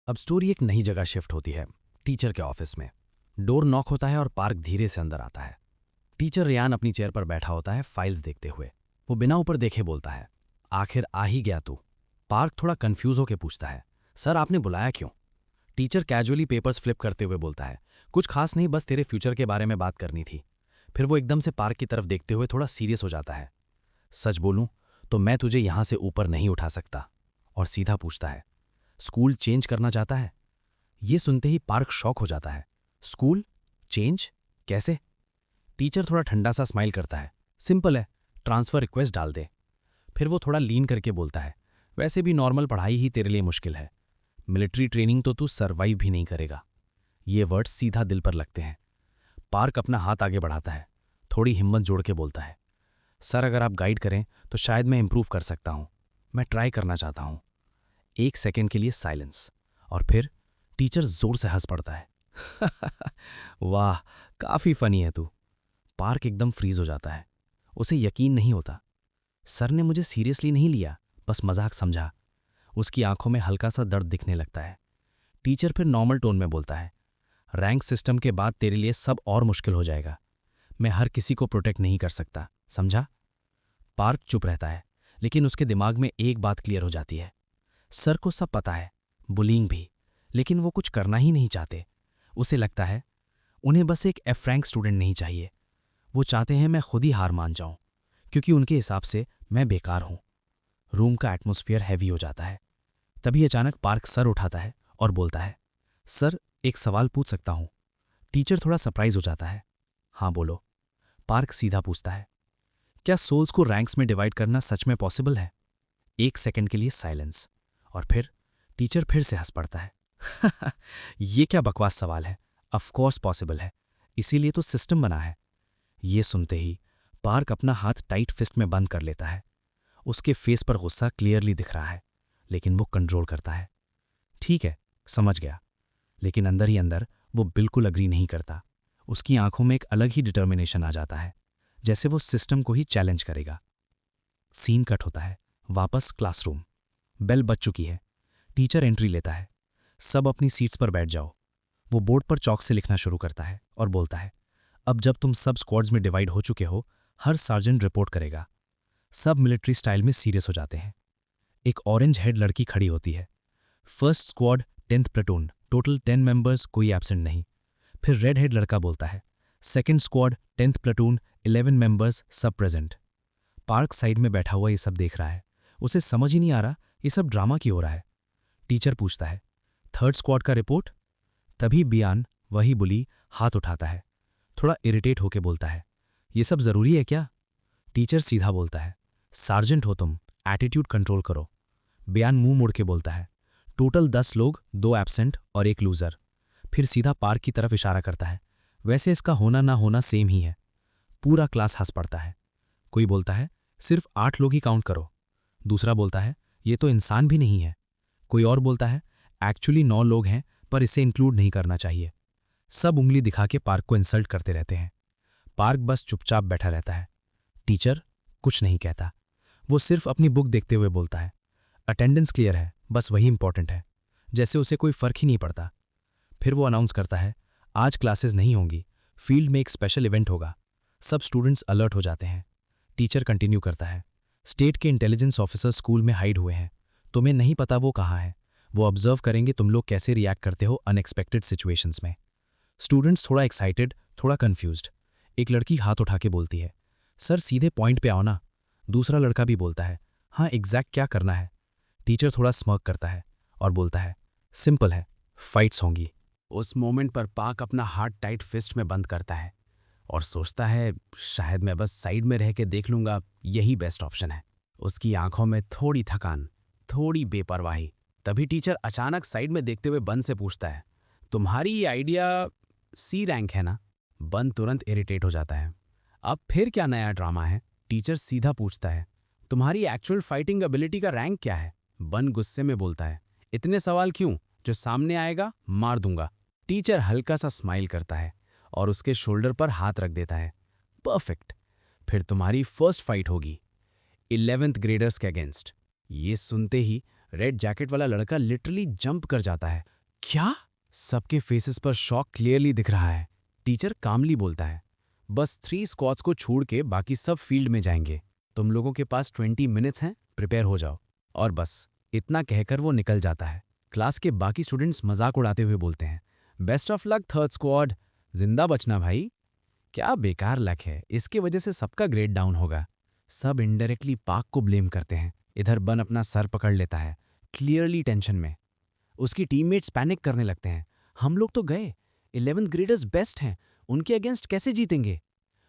अब स्टोरी एक नई जगह शिफ्ट होती है, टीचर के ऑफिस में। डोर नॉक होता है और पार्क धीरे से अंदर आता है। टीचर रियान अपनी चेयर पर बैठा होता है, फाइल्स देखते हुए। वो बिना ऊपर देखे बोलता है, आखिर आ ही गया तू। पार्क थोड़ा कंफ्यूज होकर पूछता है, सर आपने बुलाया क्यों? टीचर कैजुअली पेपर्स फ्लिप करते हुए बोलता है, कुछ खास नहीं, बस तेरे फ्यूचर के बारे में बात करनी थी। फिर वो एकदम से पार्क की तरफ देखते हुए थोड़ा सीरियस हो जाता है। सच बोलूं तो मैं तुझे यहां से ऊपर नहीं उठा सकता। और सीधा पूछता है, स्कूल चेंज करना चाहता है? ये सुनते ही पार्क शॉक हो जाता है। स्कूल चेंज कैसे? टीचर थोड़ा ठंडा सा स्माइल करता है, सिंपल है, ट्रांसफर रिक्वेस्ट डाल दे। फिर वो थोड़ा लीन करके बोलता है, वैसे भी नॉर्मल पढ़ाई ही तेरे लिए मुश्किल है, मिलिट्री ट्रेनिंग तो तू सर्वाइव भी नहीं करेगा। ये वर्ड्स सीधा दिल पर लगते हैं। पार्क अपना हाथ आगे बढ़ाता है, थोड़ी हिम्मत जोड़ के बोलता है, सर अगर आप गाइड करें तो शायद मैं इंप्रूव कर सकता हूं, मैं ट्राई करना चाहता हूं। 1 सेकंड के लिए साइलेंस, और फिर टीचर जोर से हंस पड़ता है। वाह, काफी फनी है तू। पार्क एकदम फ्रीज हो जाता है, उसे यकीन नहीं होता। सर ने मुझे सीरियसली नहीं लिया, बस मजाक समझा। उसकी आंखों में हल्का सा दर्द दिखने लगता है। टीचर फिर नॉर्मल टोन में बोलता है, रैंक सिस्टम के बाद तेरे लिए सब और मुश्किल हो जाएगा। मैं हर किसी को प्रोटेक्ट नहीं कर सकता, समझा? पार्क चुप रहता है, लेकिन उसके दिमाग में एक बात क्लियर हो जाती है। सर को सब पता है, बुलिंग भी, लेकिन वो कुछ करना ही नहीं चाहते। उसे लगता है उन्हें बस एक एफ रैंक स्टूडेंट नहीं चाहिए। वो चाहते हैं मैं खुद ही हार मान जाऊं, क्योंकि उनके हिसाब से मैं बेकार हूं। रूम का एटमॉस्फेयर हैवी हो जाता है। तभी अचानक पार्क सर उठाता है और बोलता है, सर एक सवाल पूछ सकता हूं? टीचर थोड़ा सरप्राइज हो जाता है। हाँ बोलो। पार्क सीधा पूछता है, क्या सोल्स को रैंक्स में डिवाइड करना सच में पॉसिबल है? 1 सेकंड के लिए साइलेंस, और फिर टीचर फिर से हंस पड़ता है। ये क्या बकवास सवाल है, ऑफ कोर्स पॉसिबल है, इसीलिए तो सिस्टम बना है। ये सुनते ही पार्क अपना हाथ टाइट फिस्ट में बंद कर लेता है। उसके फेस पर गुस्सा क्लियरली दिख रहा है, लेकिन वो कंट्रोल करता है। ठीक है, समझ गया। लेकिन अंदर ही अंदर वो बिल्कुल अग्री नहीं करता। उसकी आंखों में एक अलग ही डिटर्मिनेशन आ जाता है, जैसे वो सिस्टम को ही चैलेंज करेगा। सीन कट होता है, वापस क्लासरूम। बेल बज चुकी है। टीचर एंट्री लेता है, सब अपनी सीट्स पर बैठ जाओ। वो बोर्ड पर चॉक से लिखना शुरू करता है और बोलता है, अब जब तुम सब स्क्वाड्स में डिवाइड हो चुके हो, हर सार्जेंट रिपोर्ट करेगा। सब मिलिट्री स्टाइल में सीरियस हो जाते हैं। एक ऑरेंज हेड लड़की खड़ी होती है। First squad 10th platoon, total 10 members, कोई एब्सेंट नहीं। फिर रेड हेड लड़का बोलता है, second squad 10th platoon, 11 members, सब प्रेजेंट। पार्क साइड में बैठा हुआ ये सब देख रहा है। उसे समझ ही नहीं आ रहा ये सब ड्रामा क्यों हो रहा है। टीचर पूछता है, थर्ड स्क्वाड का रिपोर्ट? तभी बियान, वही बुली, हाथ उठाता है। थोड़ा इरिटेट होके बोलता है, ये सब जरूरी है क्या? टीचर सीधा बोलता है, सार्जेंट हो तुम, एटीट्यूड कंट्रोल करो। बियान मुंह मुड़ के बोलता है, टोटल 10 लोग, 2 एब्सेंट और 1 लूजर। फिर सीधा पार्क की तरफ इशारा करता है, वैसे इसका होना ना होना सेम ही है। पूरा क्लास हंस पड़ता है। कोई बोलता है, सिर्फ 8 लोग ही काउंट करो। दूसरा बोलता है, ये तो इंसान भी नहीं है। कोई और बोलता है, एक्चुअली 9 लोग हैं, पर इसे इंक्लूड नहीं करना चाहिए। सब उंगली दिखा के पार्क को इंसल्ट करते रहते हैं। पार्क बस चुपचाप बैठा रहता है। टीचर कुछ नहीं कहता। वो सिर्फ अपनी बुक देखते हुए बोलता है, अटेंडेंस क्लियर है, बस वही इंपॉर्टेंट है, जैसे उसे कोई फर्क ही नहीं पड़ता। फिर वो अनाउंस करता है, आज क्लासेस नहीं होंगी, फील्ड में एक स्पेशल इवेंट होगा। सब स्टूडेंट्स अलर्ट हो जाते हैं। टीचर कंटिन्यू करता है, स्टेट के इंटेलिजेंस ऑफिसर स्कूल में हाइड हुए हैं, तुम्हें नहीं पता वो कहाँ है। वो ऑब्जर्व करेंगे तुम लोग कैसे रिएक्ट करते हो अनएक्सपेक्टेड सिचुएशंस में। स्टूडेंट्स थोड़ा एक्साइटेड, थोड़ा कंफ्यूज्ड। एक लड़की हाथ उठा के बोलती है, सर सीधे पॉइंट पे आओ ना। दूसरा लड़का भी बोलता है, हाँ एग्जैक्ट क्या करना है? टीचर थोड़ा स्मर्क करता है और बोलता है, सिंपल है, फाइट्स होंगी। उस मोमेंट पर पार्क अपना हार्ट टाइट फिस्ट में बंद करता है और सोचता है, शायद मैं बस साइड में रह के देख लूंगा, यही बेस्ट ऑप्शन है। उसकी आंखों में थोड़ी थकान, थोड़ी बेपरवाही। तभी टीचर अचानक साइड में देखते हुए बन से पूछता है, तुम्हारी ये आइडिया सी रैंक है ना? बन तुरंत इरिटेट हो जाता है। अब फिर क्या नया ड्रामा है? टीचर सीधा पूछता है, तुम्हारी एक्चुअल फाइटिंग एबिलिटी का रैंक क्या है? बन गुस्से में बोलता है, इतने सवाल क्यों? जो सामने आएगा मार दूंगा। टीचर हल्का सा स्माइल करता है और उसके शोल्डर पर हाथ रख देता है, परफेक्ट। फिर तुम्हारी फर्स्ट फाइट होगी 11th ग्रेडर्स के अगेंस्ट। ये सुनते ही रेड जैकेट वाला लड़का लिटरली जंप कर जाता है। क्या? सबके फेसेस पर शॉक क्लियरली दिख रहा है। टीचर कामली बोलता है, बस 3 स्क्वाड्स को छोड़ के बाकी सब फील्ड में जाएंगे। तुम लोगों के पास 20 मिनट्स हैं, प्रिपेयर हो जाओ। और बस इतना कहकर वो निकल जाता है। क्लास के बाकी स्टूडेंट्स मजाक उड़ाते हुए बोलते हैं, best of luck third squad, जिंदा बचना भाई। क्या बेकार लक है, इसके वजह से सबका ग्रेड डाउन होगा। सब इनडायरेक्टली पाक को ब्लेम करते हैं। इधर बन अपना सर पकड़ लेता है, क्लियरली टेंशन में। उसकी टीममेट्स पैनिक करने लगते हैं, हम लोग तो गए, 11th ग्रेडर्स बेस्ट हैं, उनके अगेंस्ट कैसे जीतेंगे?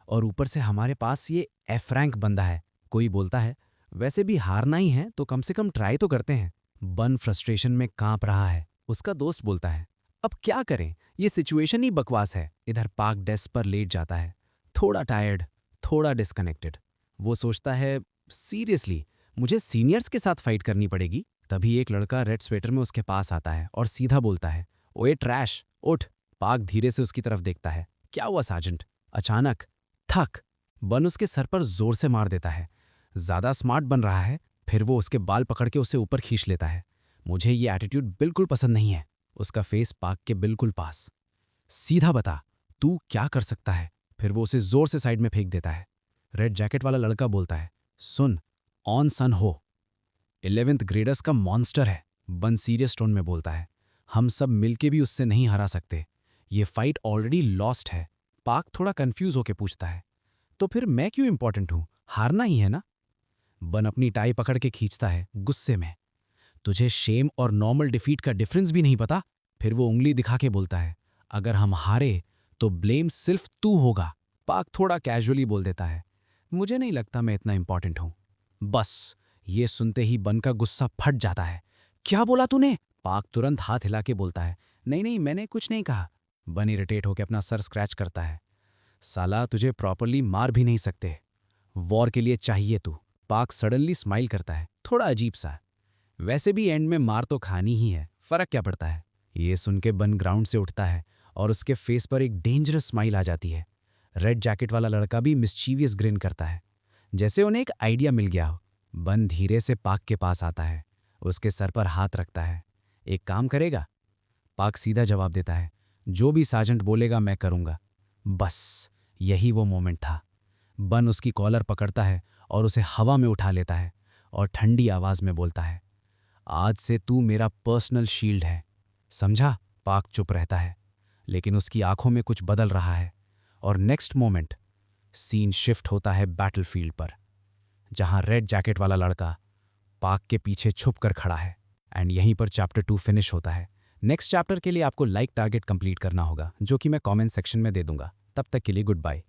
और ऊपर से हमारे पास ये एफ रैंक बंदा है। कोई बोलता है, वैसे भी हारना ही है तो कम से कम ट्राई तो करते हैं। बन फ्रस्ट्रेशन में कांप रहा है। उसका दोस्त बोलता है, अब क्या करें, ये सिचुएशन ही बकवास है। इधर पाक डेस्क पर लेट जाता है, थोड़ा टायर्ड, थोड़ा डिस्कनेक्टेड। वो सोचता है, सीरियसली मुझे सीनियर्स के साथ फाइट करनी पड़ेगी। तभी एक लड़का रेड स्वेटर में उसके पास आता है और सीधा बोलता है, ओए ट्रैश, उठ। पाक धीरे से उसकी तरफ देखता है, क्या हुआ सार्जेंट? अचानक थक बन उसके सर पर जोर से मार देता है। ज्यादा स्मार्ट बन रहा है, फिर वो उसके बाल पकड़ के उसे ऊपर खींच लेता है। मुझे ये एटीट्यूड बिल्कुल पसंद नहीं है। उसका फेस पाक के बिल्कुल पास। सीधा बता, तू क्या कर सकता है? फिर वो उसे जोर से साइड में फेंक देता है। रेड जैकेट वाला लड़का बोलता है, सुन, ऑन सन हो, 11th ग्रेडर्स का मॉन्स्टर है। बन सीरियस टोन में बोलता है, हम सब मिलके भी उससे नहीं हरा सकते। ये फाइट ऑलरेडी लॉस्ट है। पाक थोड़ा कंफ्यूज होके पूछता है, तो फिर मैं क्यों इंपॉर्टेंट हूं? हारना ही है ना? बन अपनी टाई पकड़ के खींचता है गुस्से में, तुझे शेम और नॉर्मल डिफीट का डिफरेंस भी नहीं पता? फिर वो उंगली दिखा के बोलता है, अगर हम हारे तो ब्लेम सिर्फ तू होगा। पाक थोड़ा कैजुअली बोल देता है, मुझे नहीं लगता मैं इतना इंपॉर्टेंट हूं। बस ये सुनते ही बन का गुस्सा फट जाता है। क्या बोला तूने? पाक तुरंत हाथ हिला के बोलता है, नहीं नहीं, मैंने कुछ नहीं कहा। बन इरिटेट होकर अपना सर स्क्रैच करता है, साला तुझे प्रॉपरली मार भी नहीं सकते, वॉर के लिए चाहिए तू। पाक सडनली स्माइल करता है, थोड़ा अजीब सा। वैसे भी एंड में मार तो खानी ही है, फर्क क्या पड़ता है? ये सुन के बन ग्राउंड से उठता है और उसके फेस पर एक डेंजरस स्माइल आ जाती है। रेड जैकेट वाला लड़का भी मिस्चीवियस ग्रिन करता है, जैसे उन्हें एक आइडिया मिल गया हो। बन धीरे से पाक के पास आता है, उसके सर पर हाथ रखता है, एक काम करेगा? पाक सीधा जवाब देता है, जो भी सार्जेंट बोलेगा मैं करूंगा। बस यही वो मोमेंट था। बन उसकी कॉलर पकड़ता है और उसे हवा में उठा लेता है और ठंडी आवाज में बोलता है, आज से तू मेरा पर्सनल शील्ड है, समझा? पाक चुप रहता है, लेकिन उसकी आंखों में कुछ बदल रहा है। और नेक्स्ट मोमेंट सीन शिफ्ट होता है बैटलफील्ड पर, जहां रेड जैकेट वाला लड़का पाक के पीछे छुप कर खड़ा है। एंड यहीं पर चैप्टर 2 फिनिश होता है। नेक्स्ट चैप्टर के लिए आपको लाइक टारगेट कंप्लीट करना होगा, जो कि मैं कमेंट सेक्शन में दे दूंगा। तब तक के लिए गुड बाय।